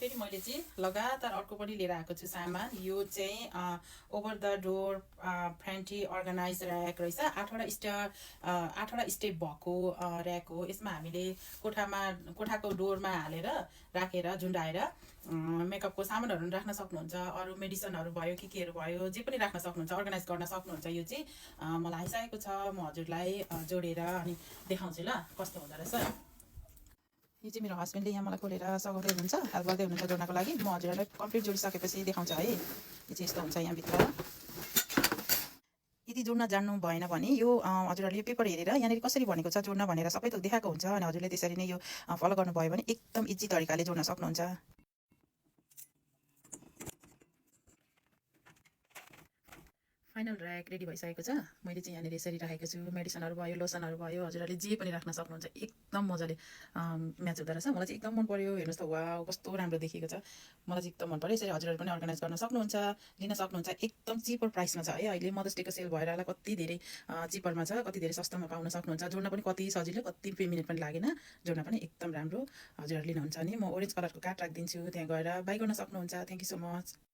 फेरि मैले चाहिँ लगातार अर्को पनि लिएर आएको छु सामान। यो चाहिँ over the door फ्यान्टी organise rack रहेछ। 8वटा स्टेप भएको ऱ्याक हो। यसमा हामीले कोठाको डोरमा हालेर राखेर झुन्डाएर मेकअपको सामानहरू राख्न सक्नुहुन्छ। अरू मेडिसिनहरू भयो केहरू भयो जे पनि राख्न सक्नुहुन्छ, अर्गनाइज गर्न सक्नुहुन्छ। यो चाहिँ मलाई आइसकेको छ, म हजुरलाई जोडेर अनि देखाउँछु ल कस्तो हुँदो रहेछ। यो चाहिँ मेरो हस्बेन्डले यहाँ मलाई खोलेर सघाउँदै हुनुहुन्छ, हेल्प गर्दै हुनुहुन्छ जोड्नको लागि। म हजुरहरूलाई कम्प्लिट जोडिसकेपछि देखाउँछु है। यो चाहिँ यस्तो हुन्छ यहाँभित्र। यदि जोड्न जान्नु भएन भने यो हजुरहरूले पेपर हेरेर यहाँनिर कसरी भनेको छ जोड्न भनेर सबै थोक देखाएको हुन्छ अनि हजुरले त्यसरी नै यो फलो गर्नुभयो भने एकदम इजी तरिकाले जोड्न सक्नुहुन्छ। फाइनल ऱ्याक रेडी भइसकेको छ। मैले चाहिँ यहाँनिर यसरी राखेको छु। मेडिसिनहरू भयो, लोसनहरू भयो, हजुरहरूले जे पनि राख्न सक्नुहुन्छ। एकदम मजाले म्याच हुँदो रहेछ। मलाई चाहिँ एकदम मन पर्यो। हेर्नुहोस् त, वाउ कस्तो राम्रो देखिएको छ। मलाई चाहिँ एकदम मन पर्यो। यसरी हजुरहरू पनि अर्गनाइज गर्न सक्नुहुन्छ, लिन सक्नुहुन्छ। एकदम चिपर प्राइसमा छ है। अहिले मदर्स डेको सेल भएर होला कति धेरै चिपरमा छ, कति धेरै सस्तोमा पाउन सक्नुहुन्छ। जोड्न पनि कति सजिलो, कति मिनट पनि लागेन। जोड्न पनि एकदम राम्रो। हजुरहरू लिनुहुन्छ भने म ओरेन्ज कलरको कार्ड राखिदिन्छु, त्यहाँ गएर बाई गर्न सक्नुहुन्छ। Thank you so much.